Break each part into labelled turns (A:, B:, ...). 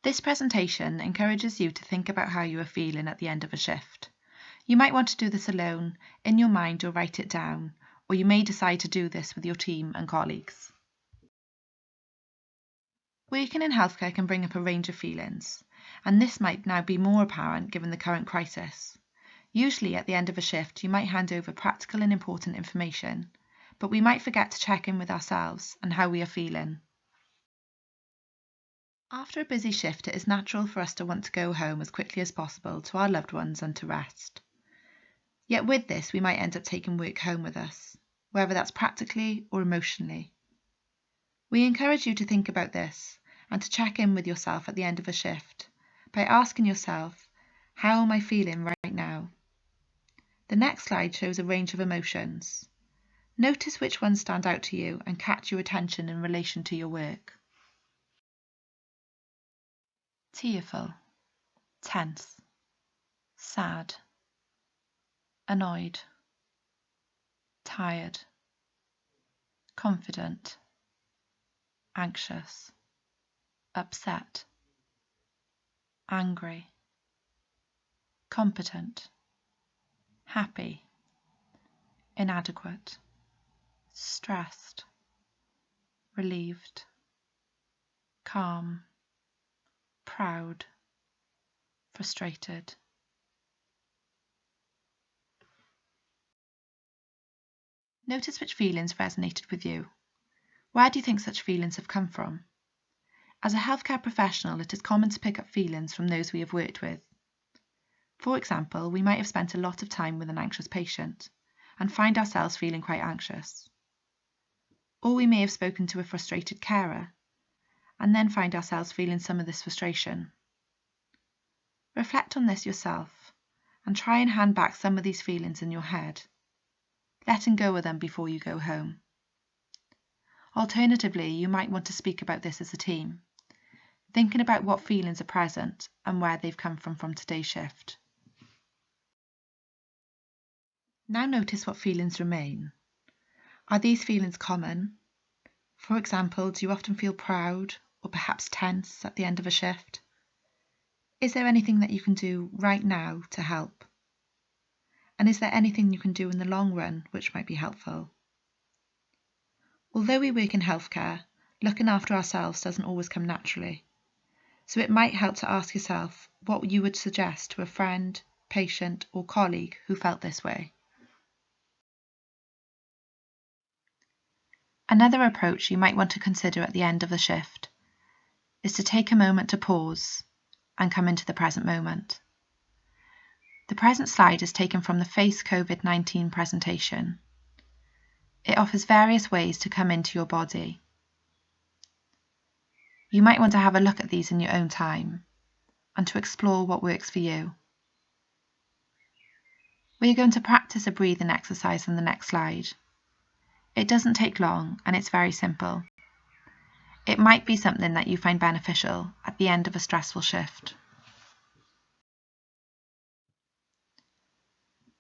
A: This presentation encourages you to think about how you are feeling at the end of a shift. You might want to do this alone, in your mind, or write it down, or you may decide to do this with your team and colleagues. Working in healthcare can bring up a range of feelings, and this might now be more apparent given the current crisis. Usually at the end of a shift, you might hand over practical and important information, but we might forget to check in with ourselves and how we are feeling. After a busy shift, it is natural for us to want to go home as quickly as possible to our loved ones and to rest. Yet with this, we might end up taking work home with us, whether that's practically or emotionally. We encourage you to think about this and to check in with yourself at the end of a shift by asking yourself, how am I feeling right now? The next slide shows a range of emotions. Notice which ones stand out to you and catch your attention in relation to your work. Tearful, tense, sad, annoyed, tired, confident, anxious, upset, angry, competent, happy, inadequate, stressed, relieved, calm, proud, frustrated. Notice which feelings resonated with you. Where do you think such feelings have come from? As a healthcare professional, it is common to pick up feelings from those we have worked with. For example, we might have spent a lot of time with an anxious patient and find ourselves feeling quite anxious. Or we may have spoken to a frustrated carer and then find ourselves feeling some of this frustration. Reflect on this yourself and try and hand back some of these feelings in your head, letting go of them before you go home. Alternatively, you might want to speak about this as a team, thinking about what feelings are present and where they've come from today's shift. Now notice what feelings remain. Are these feelings common? For example, do you often feel proud or perhaps tense at the end of a shift? Is there anything that you can do right now to help? And is there anything you can do in the long run which might be helpful? Although we work in healthcare, looking after ourselves doesn't always come naturally. So it might help to ask yourself what you would suggest to a friend, patient, or colleague who felt this way. Another approach you might want to consider at the end of the shift is to take a moment to pause and come into the present moment. The present slide is taken from the Face COVID-19 presentation. It offers various ways to come into your body. You might want to have a look at these in your own time and to explore what works for you. We are going to practice a breathing exercise on the next slide. It doesn't take long and it's very simple. It might be something that you find beneficial at the end of a stressful shift.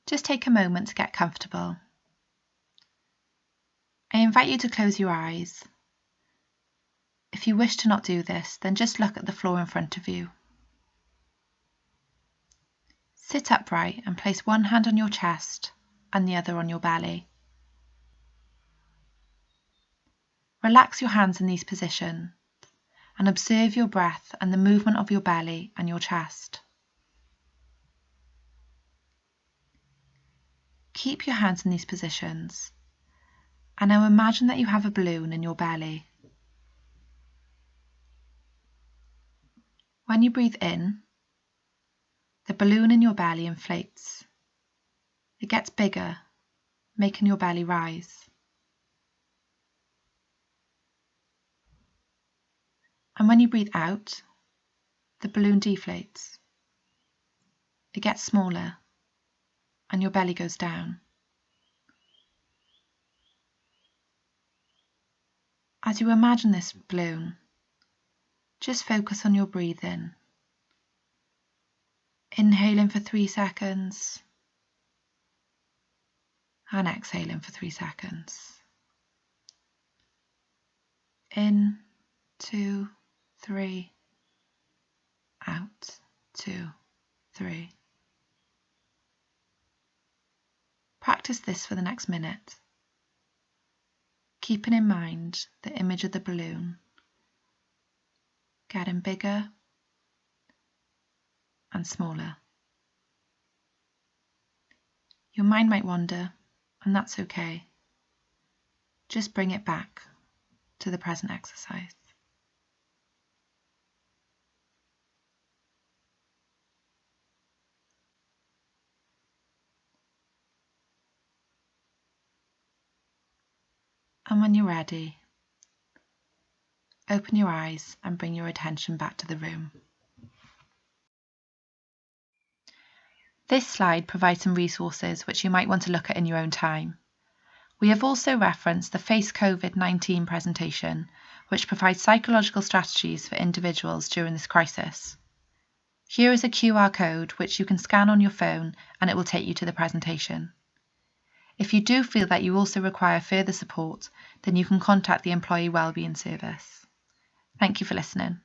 A: Just take a moment to get comfortable. I invite you to close your eyes. If you wish to not do this, then just look at the floor in front of you. Sit upright and place one hand on your chest and the other on your belly. Relax your hands in these positions and observe your breath and the movement of your belly and your chest. Keep your hands in these positions and now imagine that you have a balloon in your belly. When you breathe in, the balloon in your belly inflates. It gets bigger, making your belly rise. And when you breathe out, the balloon deflates. It gets smaller and your belly goes down. As you imagine this balloon, just focus on your breathing. Inhaling for 3 seconds and exhaling for 3 seconds. In, 2, 3, 2, 3. Practice this for the next minute, keeping in mind the image of the balloon getting bigger and smaller. Your mind might wander, and that's okay. Just bring it back to the present exercise. And when you're ready, open your eyes and bring your attention back to the room. This slide provides some resources which you might want to look at in your own time. We have also referenced the Face COVID-19 presentation, which provides psychological strategies for individuals during this crisis. Here is a QR code which you can scan on your phone and it will take you to the presentation. If you do feel that you also require further support, then you can contact the Employee Wellbeing Service. Thank you for listening.